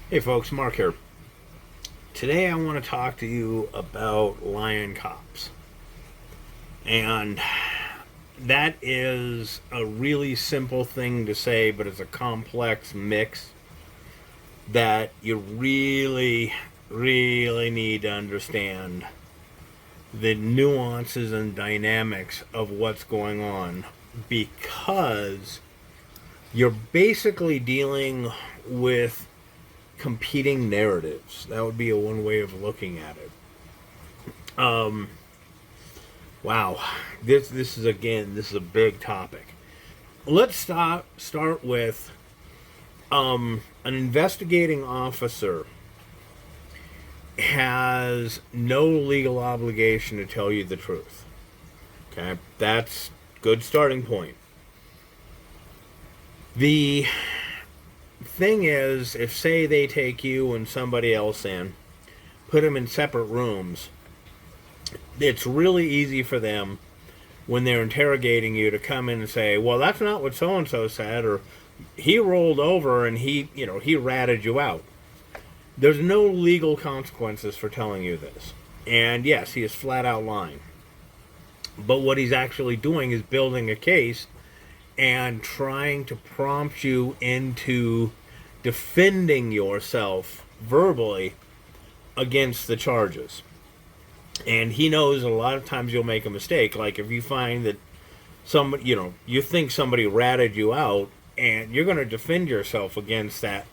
Hey folks, Mark here. Today I want to talk to you about lying cops. And that is a really simple thing to say, but it's a complex mix that you really need to understand the nuances and dynamics of what's going on, because you're basically dealing with competing narratives. That would be a one way of looking at it. Um, wow, this is a big topic. Let's start with an investigating officer has no legal obligation to tell you the truth. Okay, that's good starting point. The thing is, if say they take you and somebody else in, put them in separate rooms, it's really easy for them when they're interrogating you to come in and say, well, that's not what so and so said, or he rolled over and he ratted you out. There's no legal consequences for telling you this. And yes, he is flat out lying. But what he's actually doing is building a case and trying to prompt you into defending yourself verbally against the charges. And he knows a lot of times you'll make a mistake. Like if you find that somebody, you think somebody ratted you out, and you're going to defend yourself against that,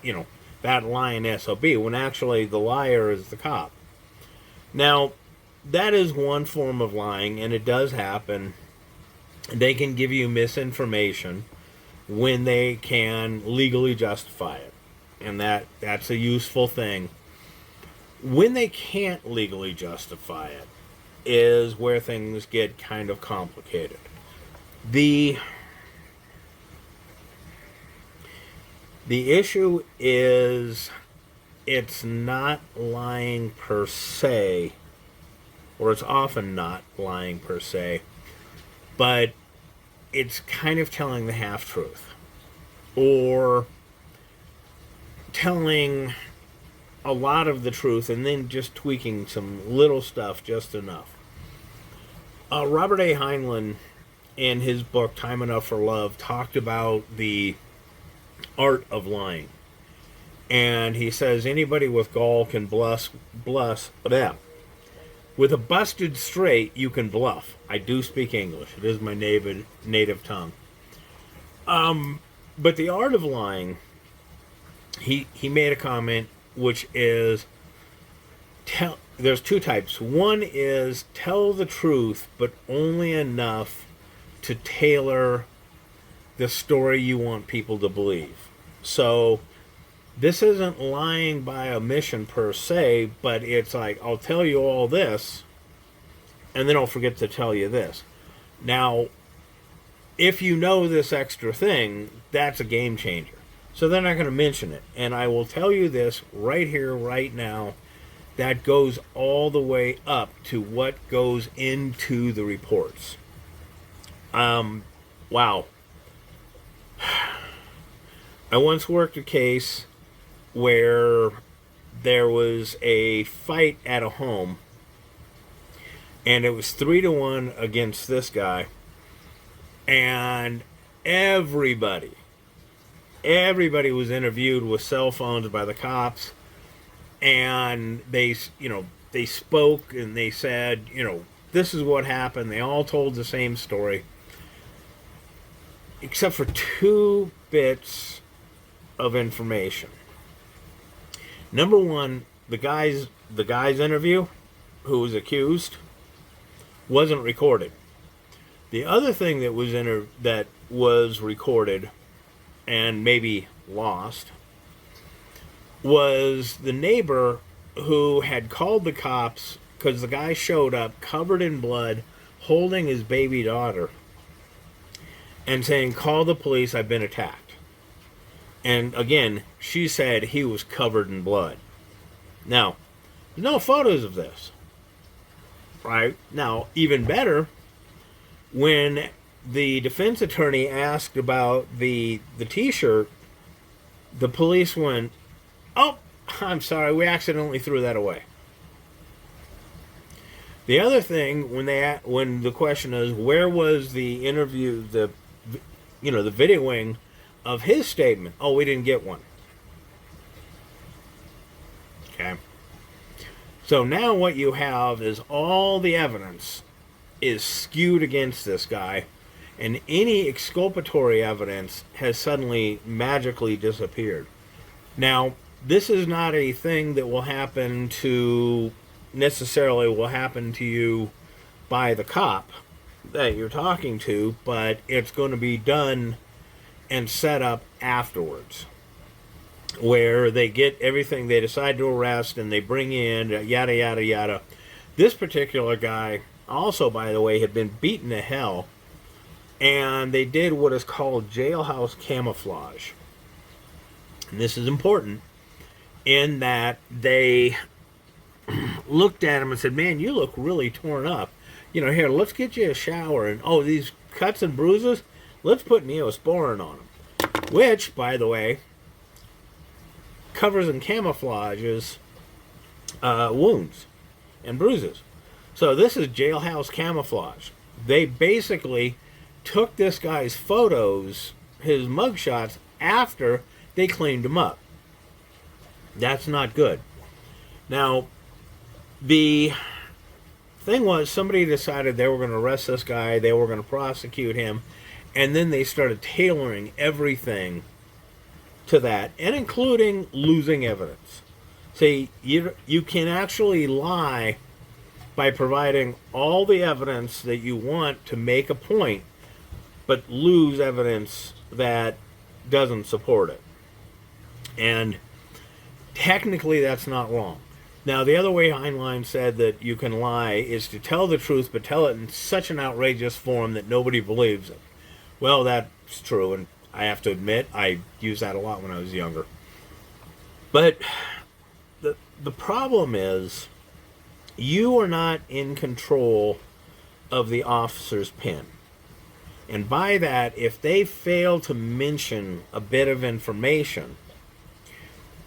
that lying SOB, when actually the liar is the cop. Now, that is one form of lying, and it does happen. They can give you misinformation when they can legally justify it. And that's a useful thing. When they can't legally justify it is where things get kind of complicated. The issue is it's not lying per se, or it's often not lying per se, but it's kind of telling the half-truth, or telling a lot of the truth and then just tweaking some little stuff just enough. Robert A. Heinlein, in his book Time Enough for Love, talked about the art of lying. And he says anybody with gall can bluff. With a busted straight, you can bluff. I do speak English. It is my native tongue. But the art of lying, he made a comment, which is, there's two types. One is tell the truth, but only enough to tailor the story you want people to believe. So this isn't lying by omission per se, but it's like, I'll tell you all this, and then I'll forget to tell you this. Now, if you know this extra thing, that's a game changer. So they're not going to mention it. And I will tell you this right here, right now, that goes all the way up to what goes into the reports. Wow. I once worked a case where there was a fight at a home, and it was 3-1 against this guy, and everybody was interviewed with cell phones by the cops, and they spoke and they said, this is what happened. They all told the same story, except for two bits of information. Number one, the guy's interview, who was accused, wasn't recorded. The other thing that was recorded and maybe lost was the neighbor who had called the cops because the guy showed up covered in blood, holding his baby daughter, and saying, "Call the police, I've been attacked." And again, she said he was covered in blood. Now, there's no photos of this. Right? Now, even better, when the defense attorney asked about the t-shirt, the police went, "Oh, I'm sorry, we accidentally threw that away. The other thing, when the question is where was the interview, the videoing of his statement? Oh, we didn't get one. Okay. So now what you have is all the evidence is skewed against this guy, and any exculpatory evidence has suddenly magically disappeared. Now, this is not a thing that will happen to you by the cop that you're talking to, but it's going to be done and set up afterwards, where they get everything, they decide to arrest, and they bring in yada yada yada. This particular guy also, by the way, had been beaten to hell, and they did what is called jailhouse camouflage. And this is important in that they looked at him and said, man, you look really torn up. Here, let's get you a shower. And, oh, these cuts and bruises, let's put Neosporin on them. Which, by the way, covers and camouflages wounds and bruises. So this is jailhouse camouflage. They basically took this guy's photos, his mugshots, after they cleaned him up. That's not good. Now, the thing was, somebody decided they were going to arrest this guy, they were going to prosecute him, and then they started tailoring everything to that, and including losing evidence. See, you can actually lie by providing all the evidence that you want to make a point, but lose evidence that doesn't support it. And technically that's not wrong. Now, the other way Heinlein said that you can lie is to tell the truth, but tell it in such an outrageous form that nobody believes it. Well, that's true, and I have to admit, I used that a lot when I was younger. But the problem is, you are not in control of the officer's pen. And by that, if they fail to mention a bit of information,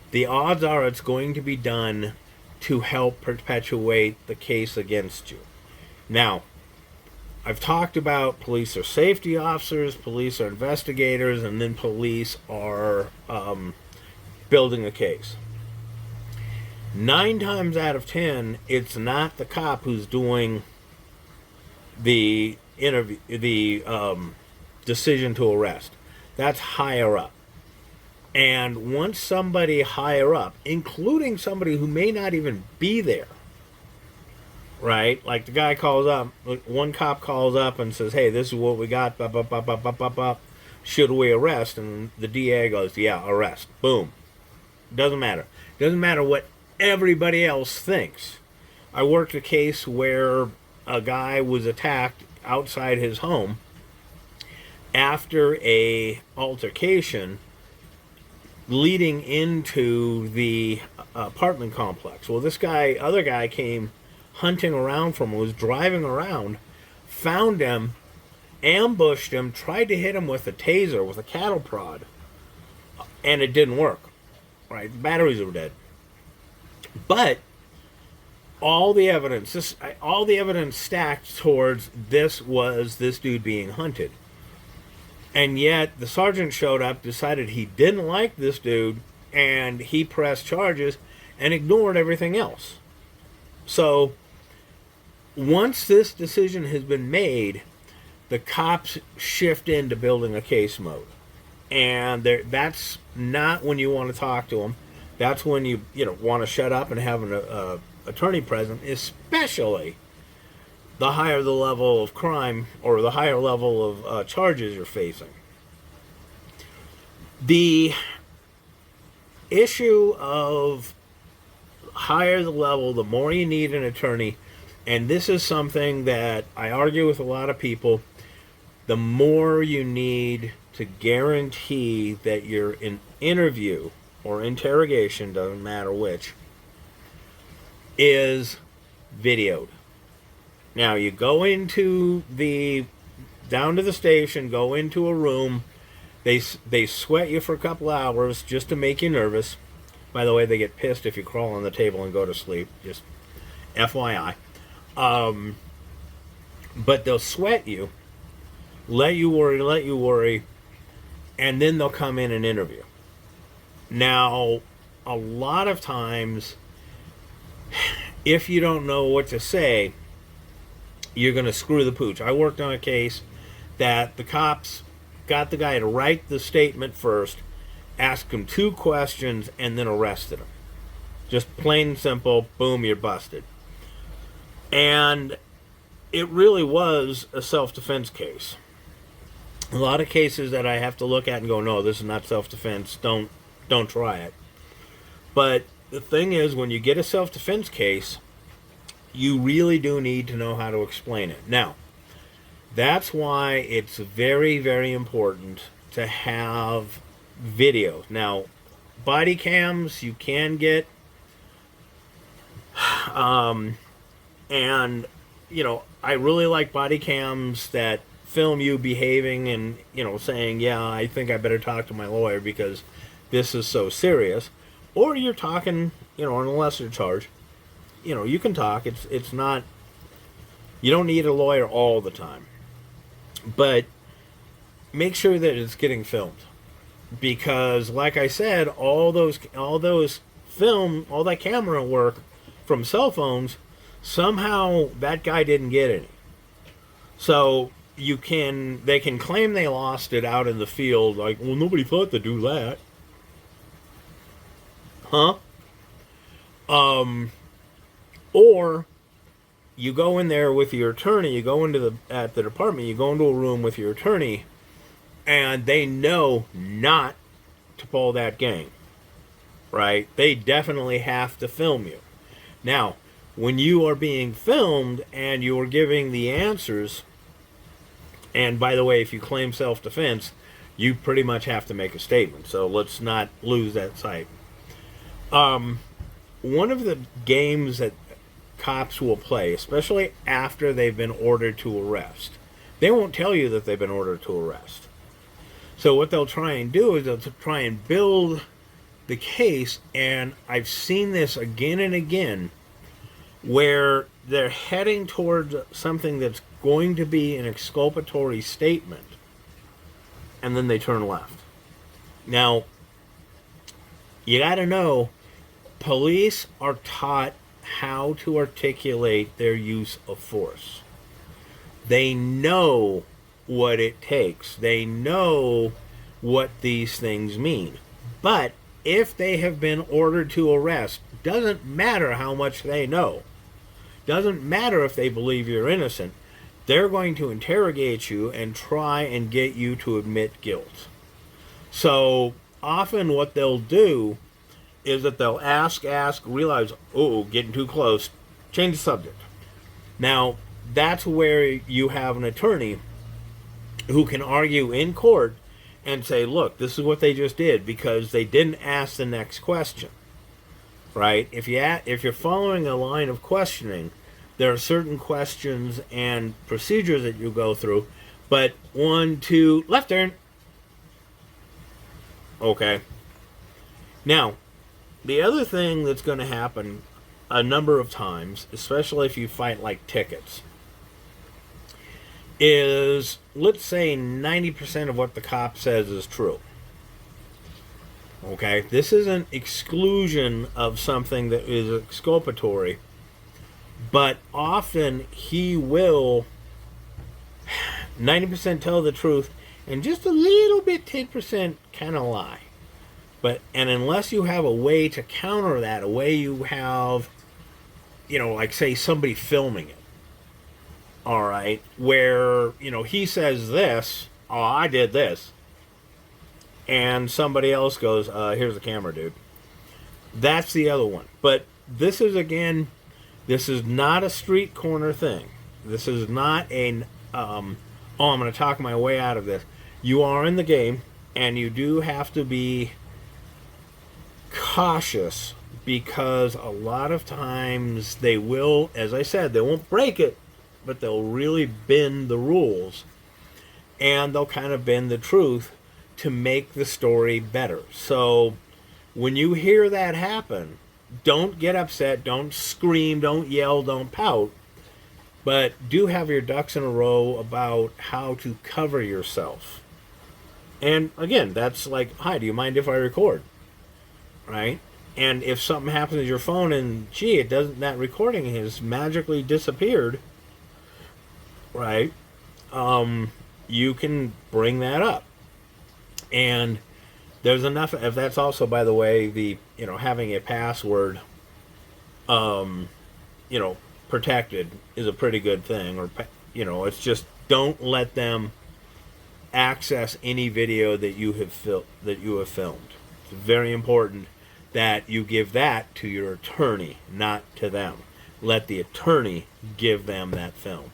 the odds are it's going to be done to help perpetuate the case against you. Now, I've talked about police are safety officers, police are investigators, and then police are building a case. 9 times out of 10, it's not the cop who's doing the interview, the decision to arrest. That's higher up. And once somebody higher up, including somebody who may not even be there, right? Like the guy calls up, one cop calls up and says, hey, this is what we got, blah, blah, blah, blah, blah, blah, blah. Should we arrest? And the DA goes, yeah, arrest. Boom. Doesn't matter. Doesn't matter what everybody else thinks. I worked a case where a guy was attacked outside his home after a altercation leading into the apartment complex. Well, this other guy came hunting around from him, was driving around, found him, ambushed him, tried to hit him with a taser, with a cattle prod, and it didn't work. Right? The batteries were dead. But all the evidence stacked towards this dude being hunted. And yet the sergeant showed up, decided he didn't like this dude, and he pressed charges and ignored everything else. So once this decision has been made, the cops shift into building a case mode. And that's not when you want to talk to them. That's when you want to shut up and have an attorney present, especially the higher the level of crime or the higher level of charges you're facing. The issue of higher the level, the more you need an attorney, and this is something that I argue with a lot of people, the more you need to guarantee that your interview or interrogation, doesn't matter which, is videoed. Now, you go down to the station, go into a room, they sweat you for a couple hours just to make you nervous. By the way, they get pissed if you crawl on the table and go to sleep. Just FYI. But they'll sweat you, let you worry, and then they'll come in and interview. Now, a lot of times, if you don't know what to say, you're going to screw the pooch. I worked on a case that the cops got the guy to write the statement first, asked him 2 questions, and then arrested him. Just plain and simple, boom, you're busted. And it really was a self-defense case. A lot of cases that I have to look at and go, no, this is not self-defense, don't try it. But the thing is, when you get a self-defense case, you really do need to know how to explain it. Now, that's why it's very, very important to have video. Now, body cams you can get, and I really like body cams that film you behaving and saying, yeah, I think I better talk to my lawyer because this is so serious. Or you're talking on a lesser charge. You can talk. It's not, you don't need a lawyer all the time, but make sure that it's getting filmed, because like I said, all those film, all that camera work from cell phones, somehow that guy didn't get any. So they can claim they lost it out in the field, like, well, nobody thought to do that. Huh? Or you go in there with your attorney, you go into at the department, you go into a room with your attorney, and they know not to pull that game, right? They definitely have to film you. Now, when you are being filmed and you are giving the answers, and by the way, if you claim self-defense, you pretty much have to make a statement, so let's not lose that sight. One of the games that cops will play, especially after they've been ordered to arrest, they won't tell you that they've been ordered to arrest. So what they'll try and do is they'll try and build the case, and I've seen this again and again, where they're heading towards something that's going to be an exculpatory statement, and then they turn left. Now, you got to know, police are taught how to articulate their use of force. They know what it takes. They know what these things mean. But if they have been ordered to arrest, doesn't matter how much they know. Doesn't matter if they believe you're innocent. They're going to interrogate you and try and get you to admit guilt. So often what they'll do is that they'll ask, realize, oh, getting too close, change the subject. Now, that's where you have an attorney who can argue in court and say, look, this is what they just did because they didn't ask the next question, right? If you're following a line of questioning, there are certain questions and procedures that you go through, but 1, 2, left turn. Okay. Now, the other thing that's going to happen a number of times, especially if you fight like tickets, is, let's say 90% of what the cop says is true. Okay? This is an exclusion of something that is exculpatory, but often he will 90% tell the truth and just a little bit, 10% kind of lie. And unless you have a way to counter that, a way you have, like say somebody filming it, all right, where, he says this, oh, I did this, and somebody else goes, here's the camera, dude. That's the other one. But this is not a street corner thing. This is not I'm going to talk my way out of this. You are in the game, and you do have to be cautious, because a lot of times they will, as I said, they won't break it, but they'll really bend the rules, and they'll kind of bend the truth to make the story better. So When you hear that happen, don't get upset, don't scream, don't yell, don't pout, but do have your ducks in a row about how to cover yourself. And again, that's like, hi, do you mind if I record? Right? And if something happens with your phone and gee, it doesn't, that recording has magically disappeared, right? You can bring that up. And there's enough. If that's also, by the way, the having a password, protected is a pretty good thing. Or it's just don't let them access any video that you have filmed. It's very important that you give that to your attorney, not to them. Let the attorney give them that film.